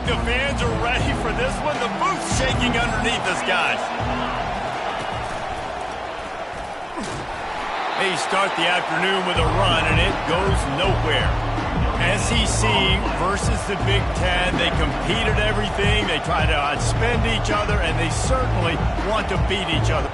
the fans are ready for this one. The booth's shaking underneath us, guys. They start the afternoon with a run, and it goes nowhere. SEC versus the Big Ten. They compete at everything. They try to outspend each other, and they certainly want to beat each other.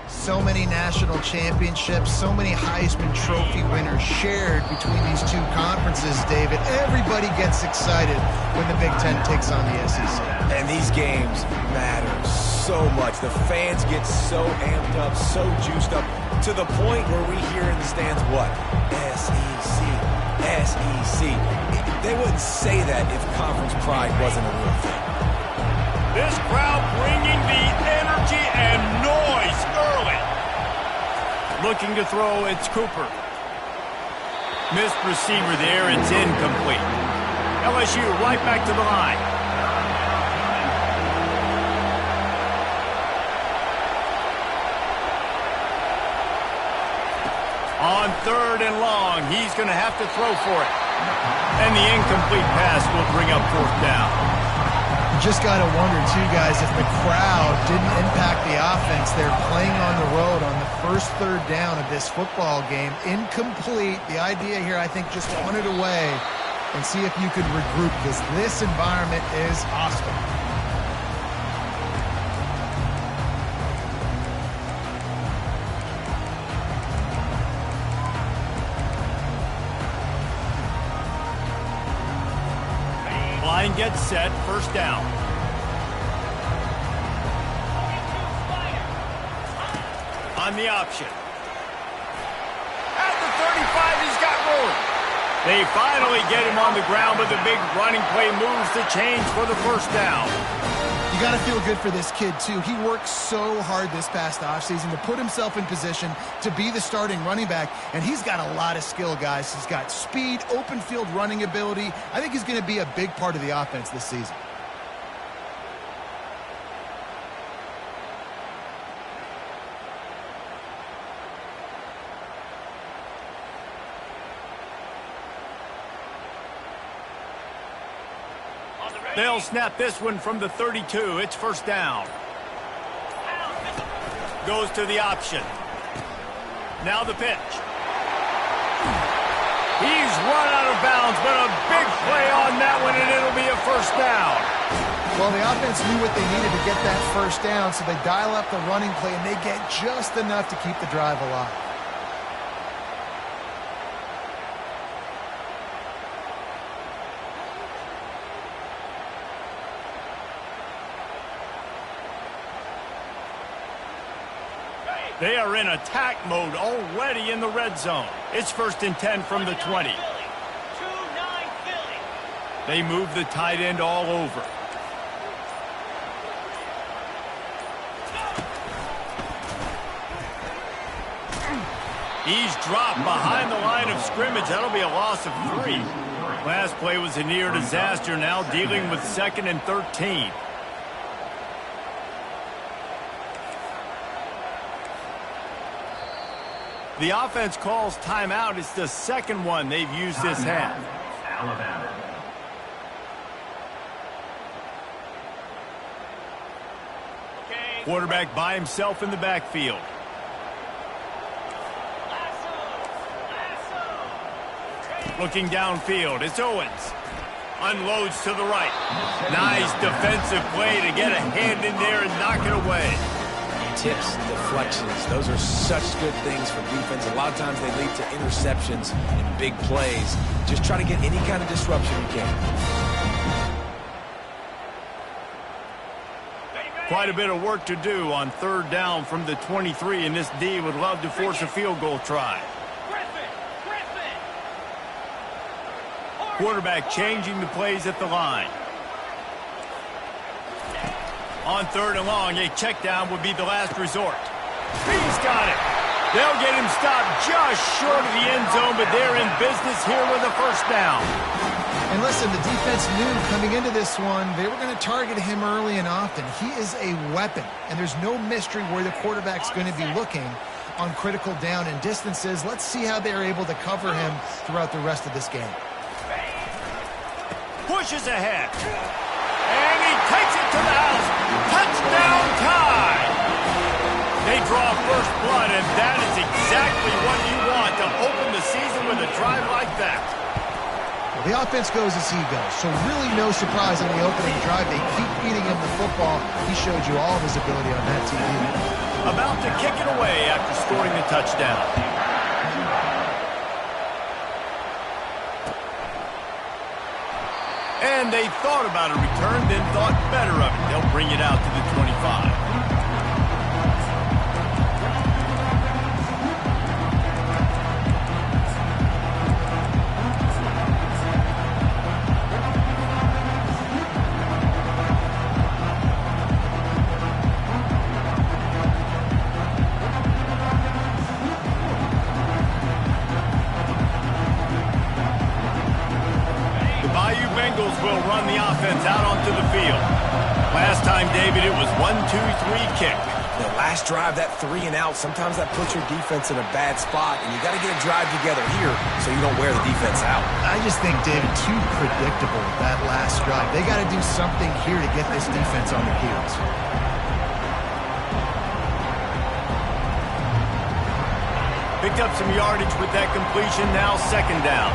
So many national championships, so many Heisman Trophy winners shared between these two conferences, David. Everybody gets excited when the Big Ten takes on the SEC. And these games matter so much. The fans get so amped up, so juiced up, to the point where we hear in the stands, what? SEC, SEC. They wouldn't say that if conference pride wasn't a real thing. This crowd bringing the energy and noise early. Looking to throw, it's Cooper. Missed receiver there, it's incomplete. LSU right back to the line. On 3rd and long, he's going to have to throw for it. And the incomplete pass will bring up 4th down. Just got to wonder, too, guys, if the crowd didn't impact the offense. They're playing on the road on the first 3rd down of this football game. Incomplete. The idea here, I think, just punt it away and see if you could regroup, because this environment is hostile. Line gets set, 1st down. On the option. At the 35, he's got room. They finally get him on the ground, but the big running play moves the chains for the 1st down. You got to feel good for this kid, too. He worked so hard this past offseason to put himself in position to be the starting running back, and he's got a lot of skill, guys. He's got speed, open field running ability. I think he's going to be a big part of the offense this season. They'll snap this one from the 32. It's 1st down. Goes to the option. Now the pitch. He's run out of bounds, but a big play on that one, and it'll be a 1st down. Well, the offense knew what they needed to get that 1st down, so they dial up the running play, and they get just enough to keep the drive alive. They are in attack mode already in the red zone. It's 1st and 10 from the 20. They move the tight end all over. He's dropped behind the line of scrimmage. That'll be a loss of 3. Last play was a near disaster, now dealing with 2nd and 13. The offense calls timeout. It's the 2nd one they've used this half. Quarterback by himself in the backfield. Looking downfield, it's Owens. Unloads to the right. Nice defensive play to get a hand in there and knock it away. Tips, deflections, those are such good things for defense. A lot of times they lead to interceptions and big plays. Just try to get any kind of disruption you can. Quite a bit of work to do on 3rd down from the 23, and this D would love to force a field goal try. Quarterback changing the plays at the line. On 3rd and long, a check down would be the last resort. He's got it. They'll get him stopped just short of the end zone, but they're in business here with a 1st down. And listen, the defense knew coming into this one, they were going to target him early and often. He is a weapon, and there's no mystery where the quarterback's going to be looking on critical down and distances. Let's see how they're able to cover him throughout the rest of this game. Pushes ahead. And he takes it to the house. Touchdown tie. They draw first blood, and that is exactly what you want to open the season with a drive like that. Well, the offense goes as he goes, so really no surprise on the opening drive. They keep feeding him the football. He showed you all of his ability on that TV. About to kick it away after scoring the touchdown. And they thought about a return, then thought better of it. They'll bring it out to the 25. Will run the offense out onto the field. Last time, David, it was 1-2-3 kick. The last drive, that 3 and out, sometimes that puts your defense in a bad spot, and you got to get a drive together here so you don't wear the defense out. I just think, David, too predictable, that last drive. They got to do something here to get this defense on their heels. Picked up some yardage with that completion, now 2nd down.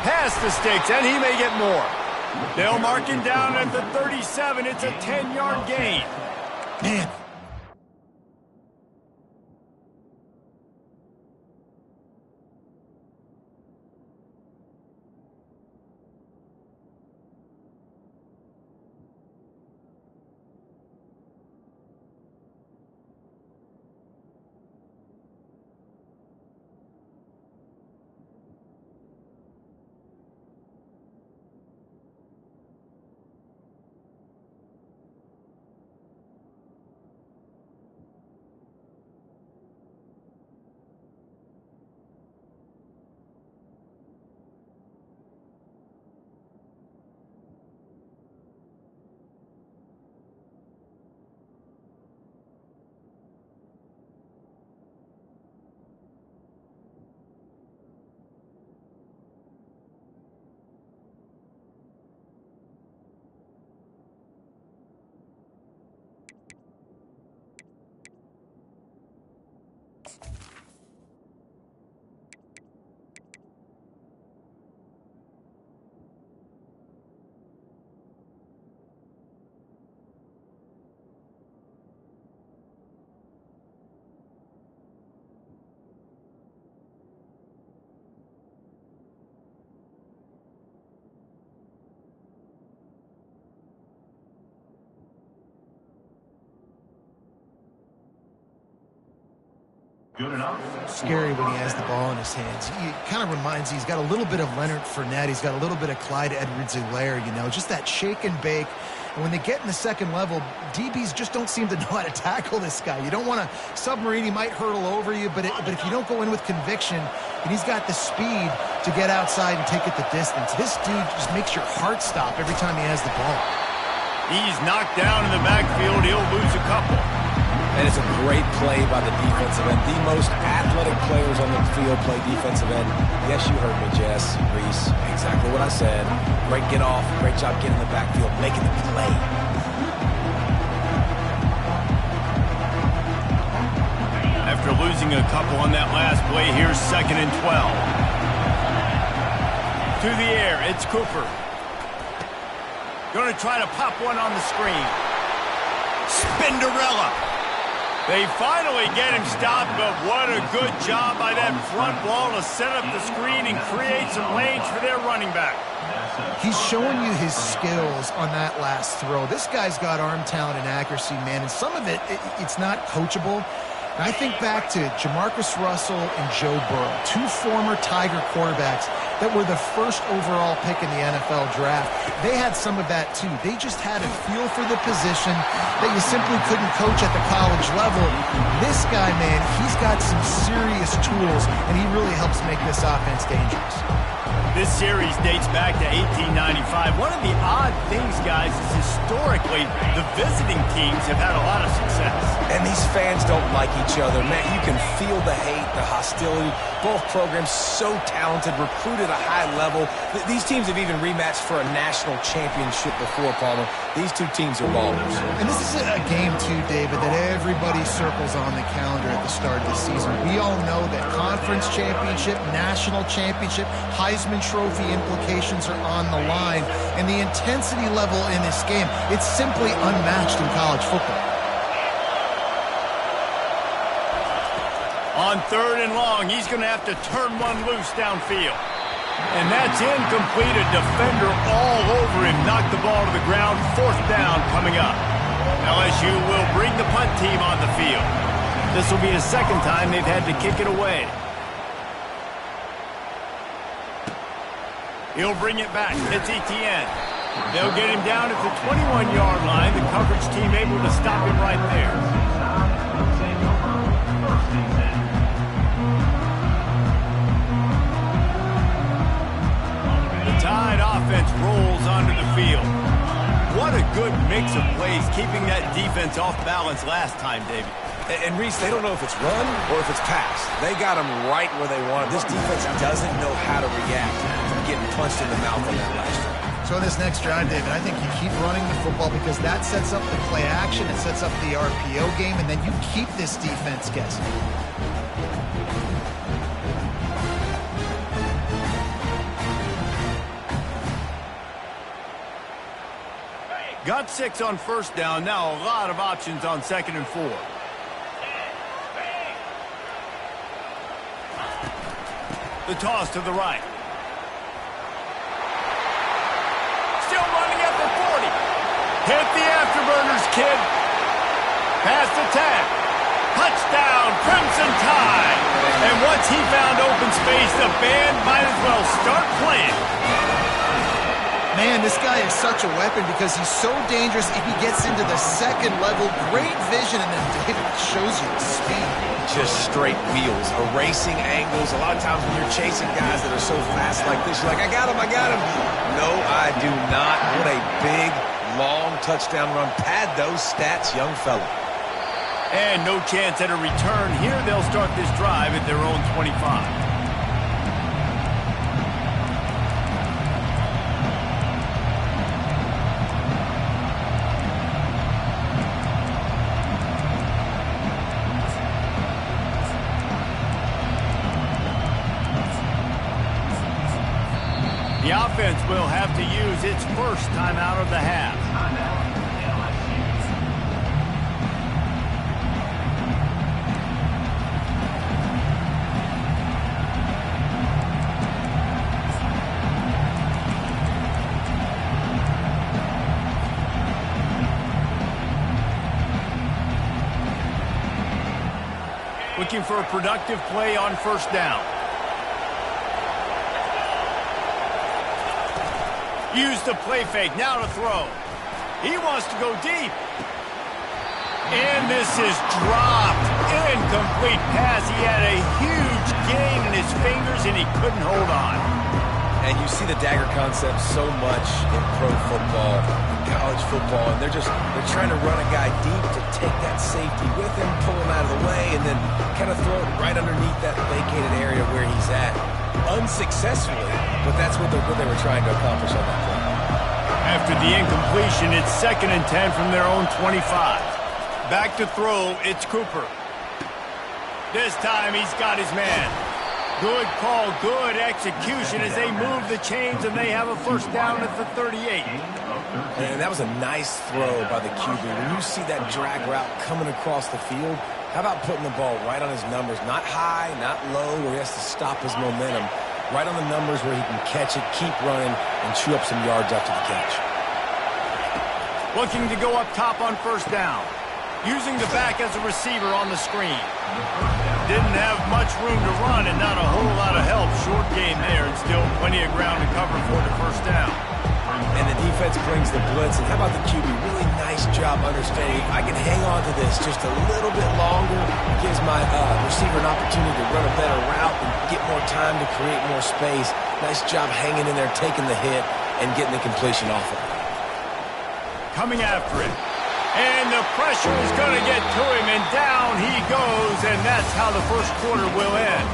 Past the sticks, and he may get more. They'll mark him down at the 37. It's a 10-yard gain. Man. Scary when he has the ball in his hands. He kind of reminds you, he's got a little bit of Leonard Fournette. He's got a little bit of Clyde Edwards-Helaire, you know, just that shake and bake. And when they get in the second level, DBs just don't seem to know how to tackle this guy. You don't want to submarine. He might hurtle over you, but if you don't go in with conviction, and he's got the speed to get outside and take it the distance. This dude just makes your heart stop every time he has the ball. He's knocked down in the backfield. He'll lose a couple. And it's a great play by the defensive end. The most athletic players on the field play defensive end. Yes, you heard me, Jess, Reese. Exactly what I said. Great get off. Great job getting in the backfield, making the play. After losing a couple on that last play, here's 2nd and 12. To the air, it's Cooper. Going to try to pop one on the screen. Spinderella. They finally get him stopped, but what a good job by that front wall to set up the screen and create some lanes for their running back. He's showing you his skills on that last throw. This guy's got arm talent and accuracy, man, and some of it's not coachable. And I think back to Jamarcus Russell and Joe Burrow, two former Tiger quarterbacks that were the first overall pick in the NFL draft. They had some of that too. They just had a feel for the position that you simply couldn't coach at the college level. This guy, man, he's got some serious tools, and he really helps make this offense dangerous. This series dates back to 1895. One of the odd things, guys, is historically the visiting teams have had a lot of success. And these fans don't like each other. Man, you can feel the hate, the hostility. Both programs so talented, recruited at a high level. These teams have even rematched for a national championship before, Palmer. These two teams are ballers. And this is a game, too, David, that everybody circles on the calendar at the start of the season. We all know that conference championship, national championship, Heisman Trophy implications are on the line. And the intensity level in this game, it's simply unmatched in college football. On 3rd and long, he's going to have to turn one loose downfield. And that's incomplete. A defender all over him. Knocked the ball to the ground. 4th down coming up. LSU will bring the punt team on the field. This will be the 2nd time they've had to kick it away. He'll bring it back. It's Etienne. They'll get him down at the 21-yard line. The coverage team able to stop him right there. Tide offense rolls onto the field. What a good mix of plays, keeping that defense off balance last time, David. And Reese, they don't know if it's run or if it's pass. They got them right where they want them. This defense doesn't know how to react from getting punched in the mouth on that last drive. So this next drive, David, I think you keep running the football because that sets up the play action, it sets up the RPO game, and then you keep this defense guessing. Got 6 on 1st down. Now a lot of options on 2nd and 4. The toss to the right. Still running at the 40. Hit the afterburners, kid. Past the 10. Touchdown, Crimson Tide. And once he found open space, the band might as well start playing. Man, this guy is such a weapon because he's so dangerous if he gets into the 2nd level. Great vision, and then David shows you the speed. Just straight wheels, erasing angles. A lot of times when you're chasing guys that are so fast like this, you're like, I got him, I got him. No, I do not. What a big, long touchdown run. Pad those stats, young fella. And no chance at a return here. They'll start this drive at their own 25. The offense will have to use its first timeout of the half. Looking for a productive play on first down. Use the play fake, now to throw. He wants to go deep. And this is dropped. Incomplete pass. He had a huge gain in his fingers, and he couldn't hold on. And you see the dagger concept so much in pro football, college football, and they're trying to run a guy deep to take that safety with him, pull him out of the way, and then kind of throw it right underneath that vacated area where he's at. Unsuccessfully, but that's what they were trying to accomplish on that play. After the incompletion, it's 2nd and 10 from their own 25. Back to throw, it's Cooper. This time he's got his man. Good call, good execution as they move the chains and they have a first down at the 38. And that was a nice throw by the QB. When you see that drag route coming across the field, how about putting the ball right on his numbers? Not high, not low, where he has to stop his momentum. Right on the numbers where he can catch it, keep running, and chew up some yards after the catch. Looking to go up top on first down. Using the back as a receiver on the screen. Didn't have much room to run and not a whole lot of help. Short game there and still plenty of ground to cover for the first down. And the defense brings the blitz. And how about the QB? Really nice job understanding. I can hang on to this just a little bit longer. It gives my receiver an opportunity to run a better route and get more time to create more space. Nice job hanging in there, taking the hit, and getting the completion off of it. Coming after it. And the pressure is going to get to him, and down he goes, and that's how the first quarter will end.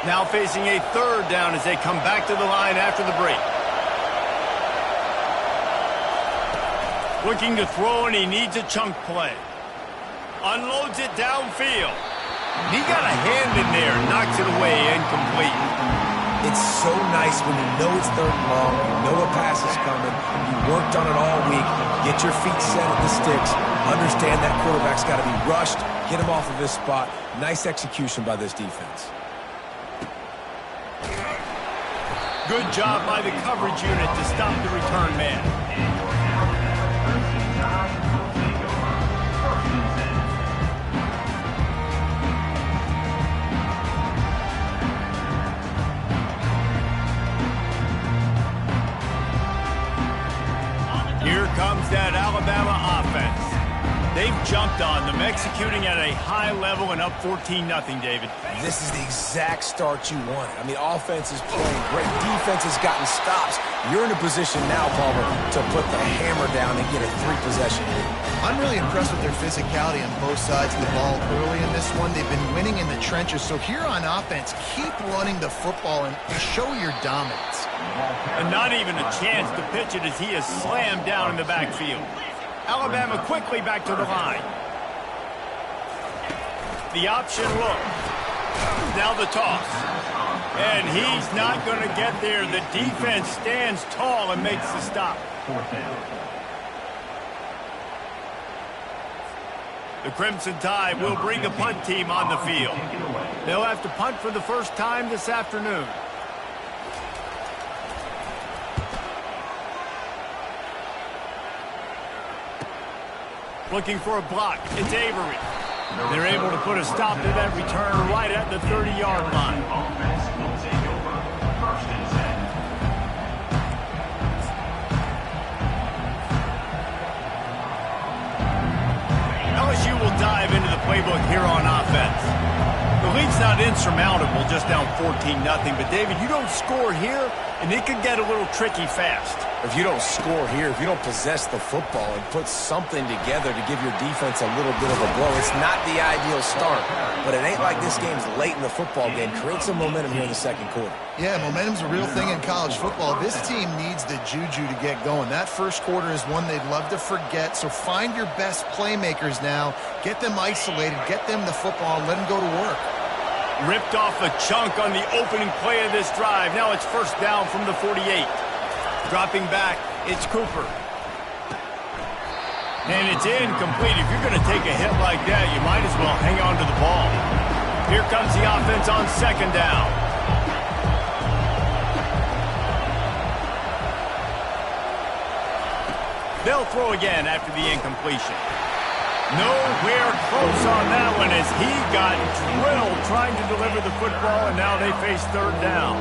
Now facing a 3rd down as they come back to the line after the break. Looking to throw, and he needs a chunk play. Unloads it downfield. He got a hand in there, knocks it away, incomplete. It's so nice when you know it's 3rd and long, you know a pass is coming, you worked on it all week, get your feet set at the sticks, understand that quarterback's got to be rushed, get him off of this spot. Nice execution by this defense. Good job by the coverage unit to stop the return man. Here comes that Alabama offense. They've jumped on them, executing at a high level and up 14-0, David. This is the exact start you wanted. I mean, offense is playing great. Defense has gotten stops. You're in a position now, Palmer, to put the hammer down and get a 3-possession lead. I'm really impressed with their physicality on both sides of the ball early in this one. They've been winning in the trenches. So here on offense, keep running the football and show your dominance. And not even a chance to pitch it as he is slammed down in the backfield. Alabama quickly back to the line. The option look. Now the toss. And he's not going to get there. The defense stands tall and makes the stop. The Crimson Tide will bring a punt team on the field. They'll have to punt for the first time this afternoon. Looking for a block. It's Avery. They're able to put a stop to that return right at the 30-yard line. LSU will dive into the playbook here on offense. The lead's not insurmountable, just down 14-0. But, David, you don't score here, and it could get a little tricky fast. If you don't score here, if you don't possess the football and put something together to give your defense a little bit of a blow, it's not the ideal start. But it ain't like this game's late in the football game. Create some momentum here in the 2nd quarter. Yeah, momentum's a real thing in college football. This team needs the juju to get going. That first quarter is one they'd love to forget. So find your best playmakers now. Get them isolated. Get them the football and let them go to work. Ripped off a chunk on the opening play of this drive. Now it's first down from the 48. Dropping back, it's Cooper. And it's incomplete. If you're going to take a hit like that, you might as well hang on to the ball. Here comes the offense on second down. They'll throw again after the incompletion. Nowhere close on that one as he got drilled trying to deliver the football, and now they face third down.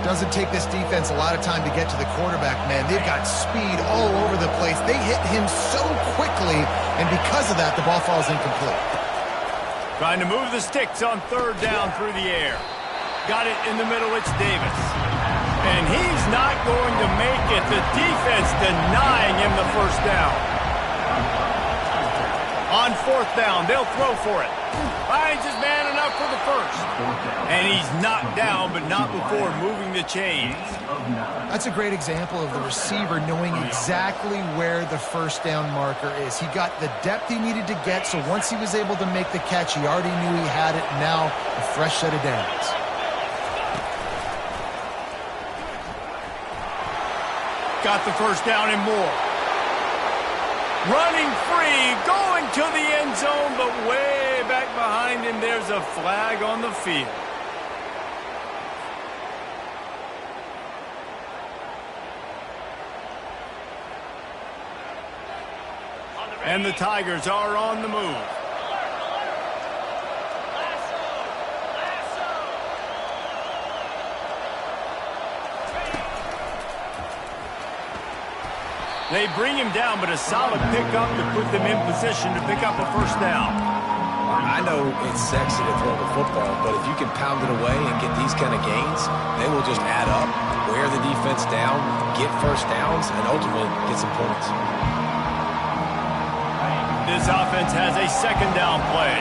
Doesn't take this defense a lot of time to get to the quarterback, man. They've got speed all over the place. They hit him so quickly, and because of that, the ball falls incomplete. Trying to move the sticks on third down through the air. Got it in the middle, it's Davis. And he's not going to make it. The defense denying him the first down. On fourth down, they'll throw for it. Finds his man enough for the first. And he's knocked down, but not before moving the chains. That's a great example of the receiver knowing exactly where the first down marker is. He got the depth he needed to get, so once he was able to make the catch, he already knew he had it. Now, a fresh set of downs. Got the first down and more. Running free, going to the end zone, but way back behind him, there's a flag on the field. And the Tigers are on the move. They bring him down, but a solid pickup to put them in position to pick up a first down. I know it's sexy to throw the football, but if you can pound it away and get these kind of gains, they will just add up, wear the defense down, get first downs, and ultimately get some points. This offense has a second down play.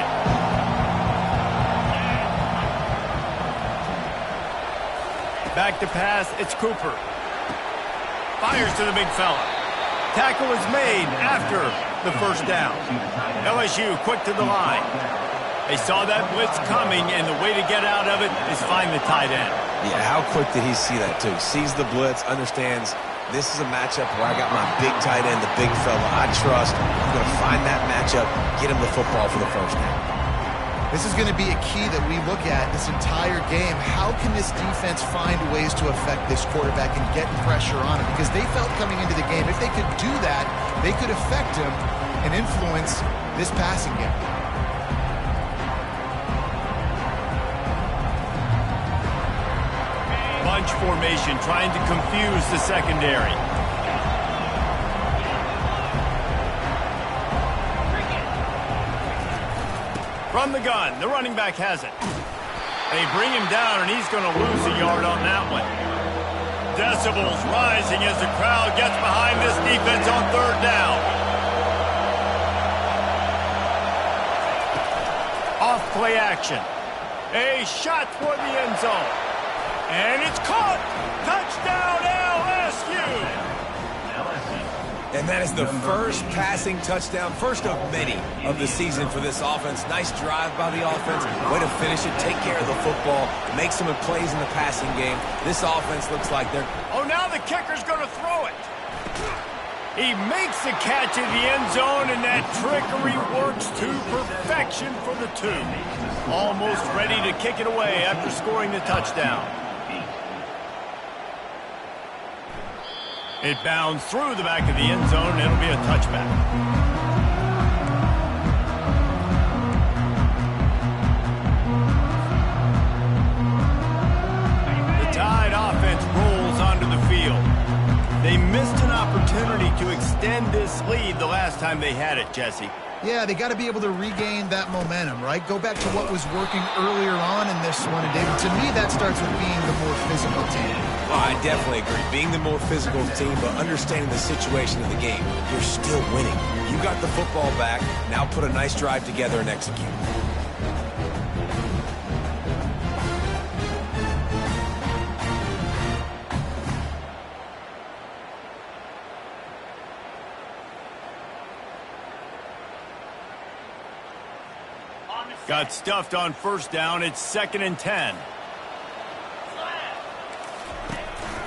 Back to pass, it's Cooper. Fires to the big fella. Tackle is made after the first down. LSU quick to the line. They saw that blitz coming, and the way to get out of it is find the tight end. Yeah, how quick did he see that, too? Sees the blitz, understands this is a matchup where I got my big tight end, the big fella I trust. I'm going to find that matchup, get him the football for the first down. This is going to be a key that we look at this entire game. How can this defense find ways to affect this quarterback and get pressure on him? Because they felt coming into the game, if they could do that, they could affect him and influence this passing game. Bunch formation trying to confuse the secondary. From the gun, the running back has it. They bring him down, and he's going to lose a yard on that one. Decibels rising as the crowd gets behind this defense on third down. Off play action. A shot toward the end zone. And it's caught. Touchdown, LSU. And that is the first passing touchdown, first of many of the season for this offense. Nice drive by the offense. Way to finish it, take care of the football, make some plays in the passing game. This offense looks like they're... Oh, now the kicker's going to throw it. He makes the catch in the end zone, and that trickery works to perfection for the two. Almost ready to kick it away after scoring the touchdown. It bounds through the back of the end zone, and it'll be a touchback. The Tide offense rolls onto the field. They missed an opportunity to extend this lead the last time they had it, Jesse. Yeah, they got to be able to regain that momentum, right? Go back to what was working earlier on in this one. And David, to me, that starts with being the more physical team. Well, I definitely agree. Being the more physical team, but understanding the situation of the game. You're still winning. You got the football back. Now put a nice drive together and execute. Got stuffed on first down. It's 2nd and 10.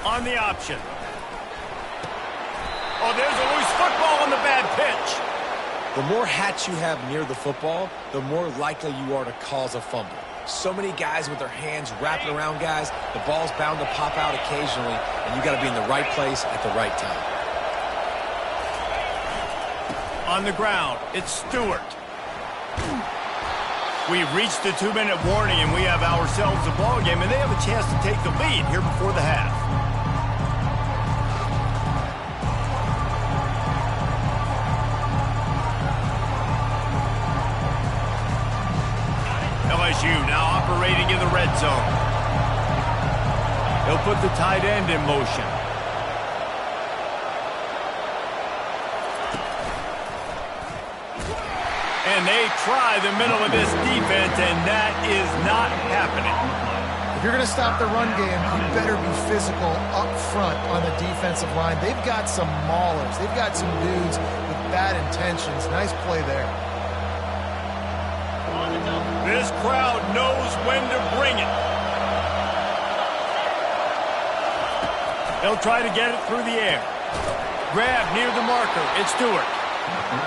On the option. Oh, there's a loose football on the bad pitch. The more hats you have near the football, the more likely you are to cause a fumble. So many guys with their hands wrapping around guys, the ball's bound to pop out occasionally, and you got to be in the right place at the right time. On the ground, it's Stewart. We've reached the 2-minute warning, and we have ourselves a ball game, and they have a chance to take the lead here before the half. LSU now operating in the red zone. They'll put the tight end in motion. And they try the middle of this defense, and that is not happening. If you're going to stop the run game, you better be physical up front on the defensive line. They've got some maulers. They've got some dudes with bad intentions. Nice play there. This crowd knows when to bring it. They'll try to get it through the air. Grab near the marker. It's Stewart.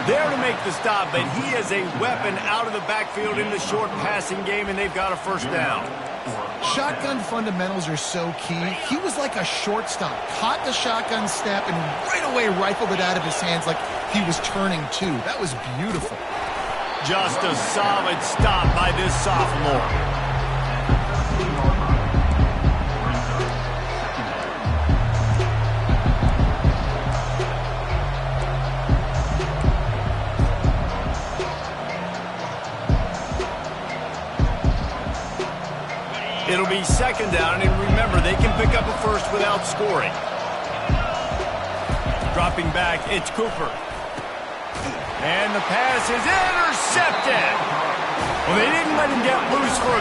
There to make the stop, but he is a weapon out of the backfield in the short passing game, and they've got a first down. Shotgun fundamentals are so key. He was like a shortstop. Caught the shotgun snap and right away rifled it out of his hands like he was turning two. That was beautiful. Just a solid stop by this sophomore. It'll be second down, and remember, they can pick up a first without scoring. Dropping back, it's Cooper. And the pass is intercepted. Well, they didn't let him get loose for a